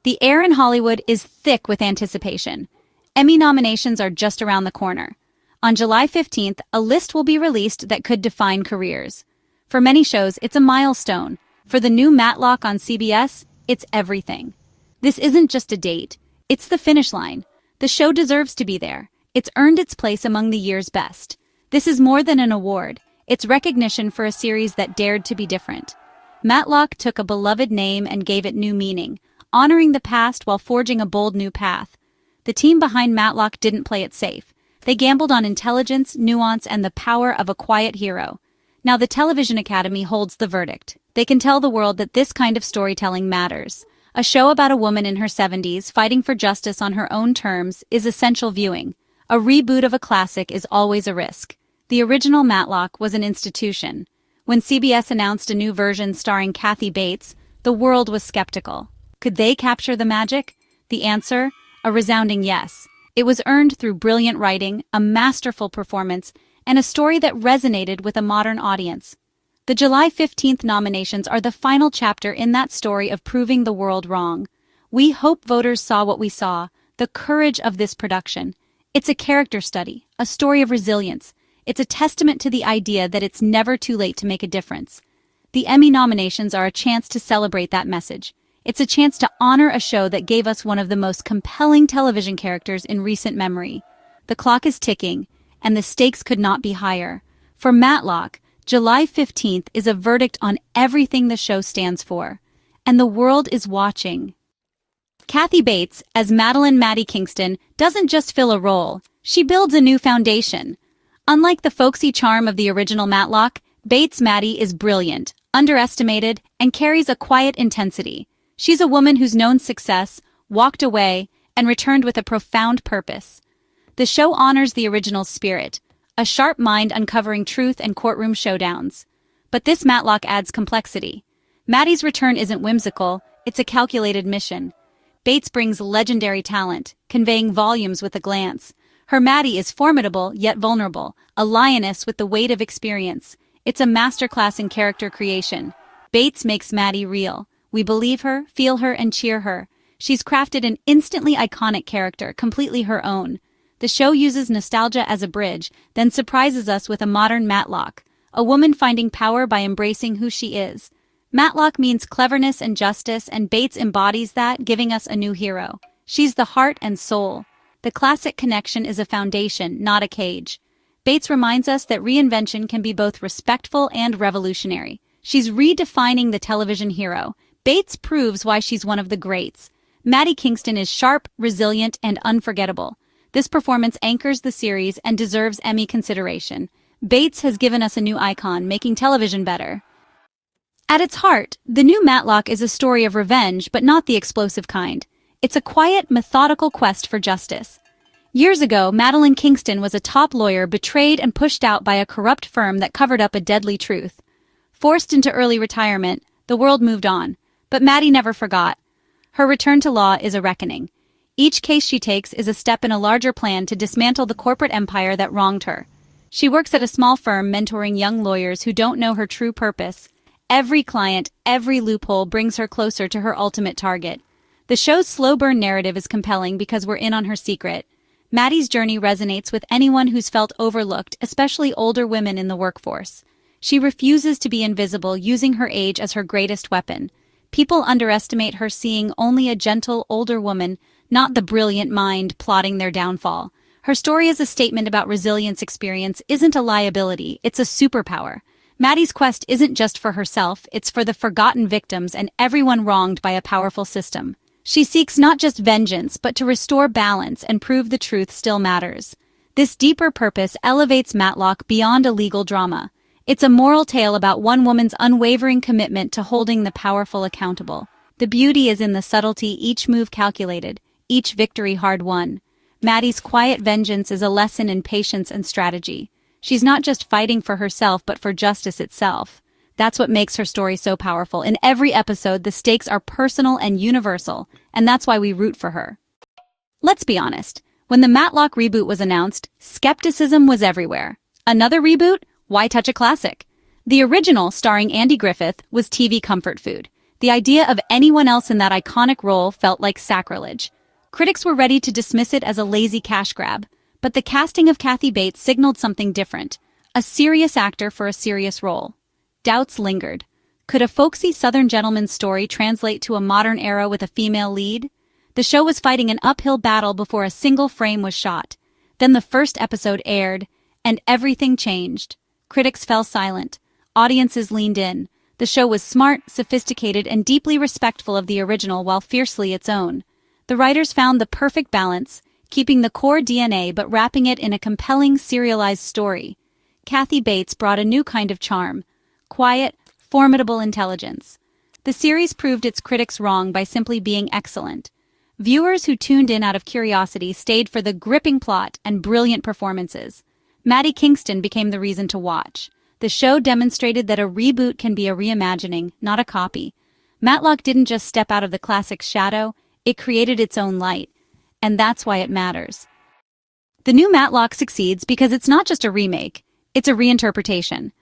The air in Hollywood is thick with anticipation. Emmy nominations are just around the corner. On July 15th, a list will be released that could define careers. For many shows, it's a milestone. For the new Matlock on CBS, it's everything. This isn't just a date, it's the finish line. The show deserves to be there. It's earned its place among the year's best. This is more than an award. It's recognition for a series that dared to be different. Matlock took a beloved name and gave it new meaning, honoring the past while forging a bold new path. The team behind Matlock didn't play it safe. They gambled on intelligence, nuance, and the power of a quiet hero. Now the Television Academy holds the verdict. They can tell the world that this kind of storytelling matters. A show about a woman in her 70s fighting for justice on her own terms is essential viewing. A reboot of a classic is always a risk. The original Matlock was an institution. When CBS announced a new version starring Kathy Bates, the world was skeptical. Could they capture the magic? The answer? A resounding yes. It was earned through brilliant writing, a masterful performance, and a story that resonated with a modern audience. The July 15th nominations are the final chapter in that story of proving the world wrong. We hope voters saw what we saw, the courage of this production. It's a character study, a story of resilience. It's a testament to the idea that it's never too late to make a difference. The Emmy nominations are a chance to celebrate that message. It's a chance to honor a show that gave us one of the most compelling television characters in recent memory. The clock is ticking, and the stakes could not be higher. For Matlock, July 15th is a verdict on everything the show stands for. And the world is watching. Kathy Bates, as Madeline "Matty" Kingston, doesn't just fill a role, she builds a new foundation. Unlike the folksy charm of the original Matlock, Bates' Matty is brilliant, underestimated, and carries a quiet intensity. She's a woman who's known success, walked away, and returned with a profound purpose. The show honors the original's spirit, a sharp mind uncovering truth and courtroom showdowns. But this Matlock adds complexity. Matty's return isn't whimsical, it's a calculated mission. Bates brings legendary talent, conveying volumes with a glance. Her Matty is formidable yet vulnerable, a lioness with the weight of experience. It's a masterclass in character creation. Bates makes Matty real. We believe her, feel her, and cheer her. She's crafted an instantly iconic character, completely her own. The show uses nostalgia as a bridge, then surprises us with a modern Matlock, a woman finding power by embracing who she is. Matlock means cleverness and justice, and Bates embodies that, giving us a new hero. She's the heart and soul. The classic connection is a foundation, not a cage. Bates reminds us that reinvention can be both respectful and revolutionary. She's redefining the television hero. Bates proves why she's one of the greats. Maddie Kingston is sharp, resilient, and unforgettable. This performance anchors the series and deserves Emmy consideration. Bates has given us a new icon, making television better. At its heart, the new Matlock is a story of revenge, but not the explosive kind. It's a quiet, methodical quest for justice. Years ago, Madeline Kingston was a top lawyer betrayed and pushed out by a corrupt firm that covered up a deadly truth. Forced into early retirement, the world moved on. But Matty never forgot. Her return to law is a reckoning. Each case she takes is a step in a larger plan to dismantle the corporate empire that wronged her. She works at a small firm mentoring young lawyers who don't know her true purpose. Every client, every loophole brings her closer to her ultimate target. The show's slow burn narrative is compelling because we're in on her secret. Matty's journey resonates with anyone who's felt overlooked, especially older women in the workforce. She refuses to be invisible, using her age as her greatest weapon. People underestimate her, seeing only a gentle, older woman, not the brilliant mind plotting their downfall. Her story as a statement about resilience experience isn't a liability, it's a superpower. Matty's quest isn't just for herself, it's for the forgotten victims and everyone wronged by a powerful system. She seeks not just vengeance, but to restore balance and prove the truth still matters. This deeper purpose elevates Matlock beyond a legal drama. It's a moral tale about one woman's unwavering commitment to holding the powerful accountable. The beauty is in the subtlety, each move calculated, each victory hard-won. Matty's quiet vengeance is a lesson in patience and strategy. She's not just fighting for herself, but for justice itself. That's what makes her story so powerful. In every episode, the stakes are personal and universal, and that's why we root for her. Let's be honest. When the Matlock reboot was announced, skepticism was everywhere. Another reboot? Why touch a classic? The original, starring Andy Griffith, was TV comfort food. The idea of anyone else in that iconic role felt like sacrilege. Critics were ready to dismiss it as a lazy cash grab, but the casting of Kathy Bates signaled something different, a serious actor for a serious role. Doubts lingered. Could a folksy Southern gentleman's story translate to a modern era with a female lead? The show was fighting an uphill battle before a single frame was shot. Then the first episode aired, and everything changed. Critics fell silent. Audiences leaned in. The show was smart, sophisticated, and deeply respectful of the original while fiercely its own. The writers found the perfect balance, keeping the core DNA but wrapping it in a compelling serialized story. Kathy Bates brought a new kind of charm. Quiet, formidable intelligence. The series proved its critics wrong by simply being excellent. Viewers who tuned in out of curiosity stayed for the gripping plot and brilliant performances. Maddie Kingston became the reason to watch. The show demonstrated that a reboot can be a reimagining, not a copy. Matlock didn't just step out of the classic's shadow, it created its own light. And that's why it matters. The new Matlock succeeds because it's not just a remake, it's a reinterpretation.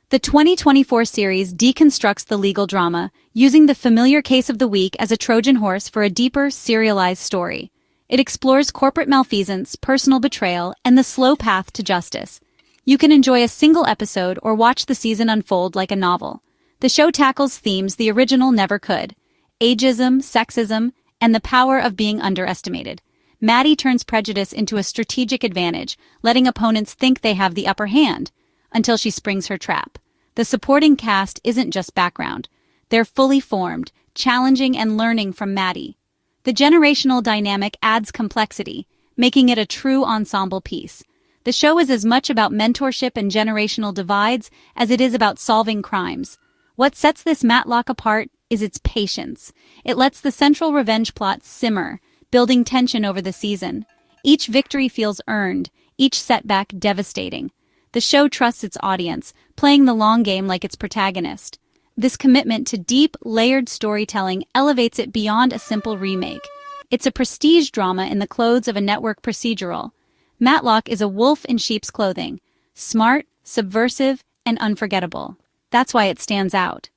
The 2024 series deconstructs the legal drama, using the familiar case of the week as a Trojan horse for a deeper, serialized story. It explores corporate malfeasance, personal betrayal, and the slow path to justice. You can enjoy a single episode or watch the season unfold like a novel. The show tackles themes the original never could: ageism, sexism, and the power of being underestimated. Matty turns prejudice into a strategic advantage, letting opponents think they have the upper hand, until she springs her trap. The supporting cast isn't just background. They're fully formed, challenging and learning from Matty. The generational dynamic adds complexity, making it a true ensemble piece. The show is as much about mentorship and generational divides as it is about solving crimes. What sets this Matlock apart is its patience. It lets the central revenge plot simmer, building tension over the season. Each victory feels earned, each setback devastating. The show trusts its audience, playing the long game like its protagonist. This commitment to deep, layered storytelling elevates it beyond a simple remake. It's a prestige drama in the clothes of a network procedural. Matlock is a wolf in sheep's clothing, smart, subversive, and unforgettable. That's why it stands out.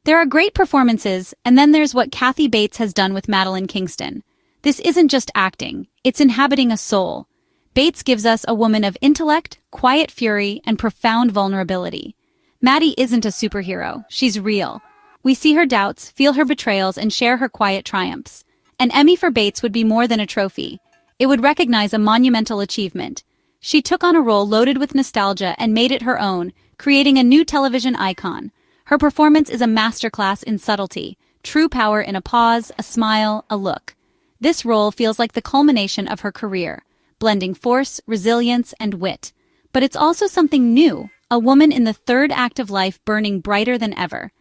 There are great performances, and then there's what Kathy Bates has done with Madeline Kingston. This isn't just acting, it's inhabiting a soul. Bates gives us a woman of intellect, quiet fury, and profound vulnerability. Maddie isn't a superhero, she's real. We see her doubts, feel her betrayals, and share her quiet triumphs. An Emmy for Bates would be more than a trophy. It would recognize a monumental achievement. She took on a role loaded with nostalgia and made it her own, creating a new television icon. Her performance is a masterclass in subtlety, true power in a pause, a smile, a look. This role feels like the culmination of her career, blending force, resilience, and wit. But it's also something new, a woman in the third act of life burning brighter than ever.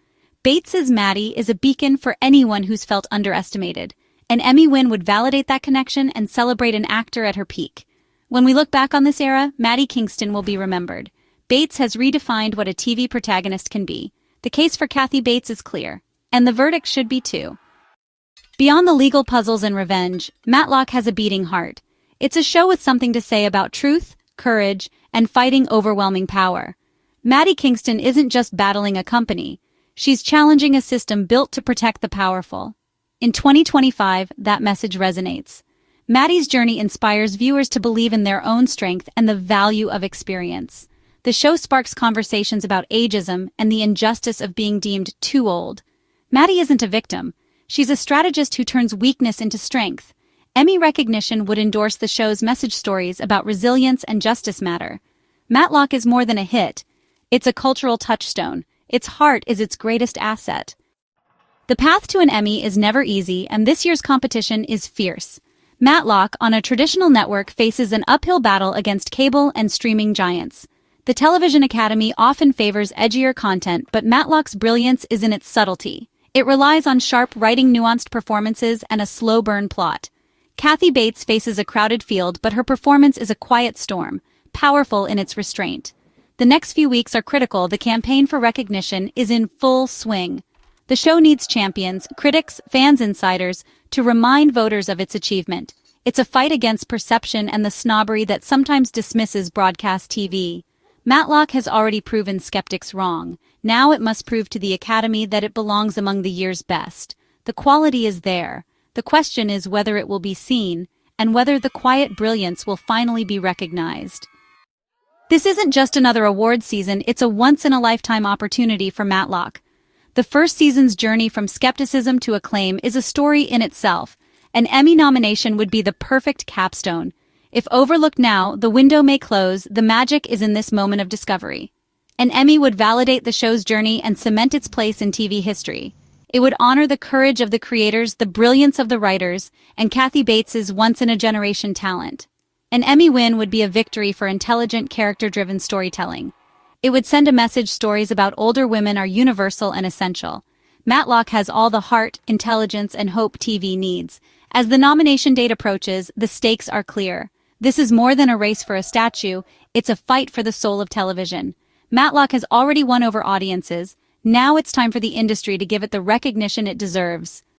Bates's Matty is a beacon for anyone who's felt underestimated. An Emmy win would validate that connection and celebrate an actor at her peak. When we look back on this era, Maddie Kingston will be remembered. Bates has redefined what a TV protagonist can be. The case for Kathy Bates is clear, and the verdict should be too. Beyond the legal puzzles and revenge, Matlock has a beating heart. It's a show with something to say about truth, courage, and fighting overwhelming power. Maddie Kingston isn't just battling a company. She's challenging a system built to protect the powerful. In 2025, that message resonates. Maddie's journey inspires viewers to believe in their own strength and the value of experience. The show sparks conversations about ageism and the injustice of being deemed too old. Maddie isn't a victim. She's a strategist who turns weakness into strength. Emmy recognition would endorse the show's message stories about resilience and justice matter. Matlock is more than a hit. It's a cultural touchstone. Its heart is its greatest asset. The path to an Emmy is never easy, and this year's competition is fierce. Matlock, on a traditional network, faces an uphill battle against cable and streaming giants. The Television Academy often favors edgier content, but Matlock's brilliance is in its subtlety. It relies on sharp writing, nuanced performances, and a slow-burn plot. Kathy Bates faces a crowded field, but her performance is a quiet storm, powerful in its restraint. The next few weeks are critical. The campaign for recognition is in full swing. The show needs champions, critics, fans, insiders, to remind voters of its achievement. It's a fight against perception and the snobbery that sometimes dismisses broadcast TV. Matlock has already proven skeptics wrong. Now it must prove to the Academy that it belongs among the year's best. The quality is there. The question is whether it will be seen, and whether the quiet brilliance will finally be recognized. This isn't just another award season, it's a once-in-a-lifetime opportunity for Matlock. The first season's journey from skepticism to acclaim is a story in itself. An Emmy nomination would be the perfect capstone. If overlooked now, the window may close. The magic is in this moment of discovery. An Emmy would validate the show's journey and cement its place in TV history. It would honor the courage of the creators, the brilliance of the writers, and Kathy Bates's once-in-a-generation talent. An Emmy win would be a victory for intelligent, character-driven storytelling. It would send a message: stories about older women are universal and essential. Matlock has all the heart, intelligence, and hope TV needs. As the nomination date approaches, the stakes are clear. This is more than a race for a statue, it's a fight for the soul of television. Matlock has already won over audiences. Now it's time for the industry to give it the recognition it deserves.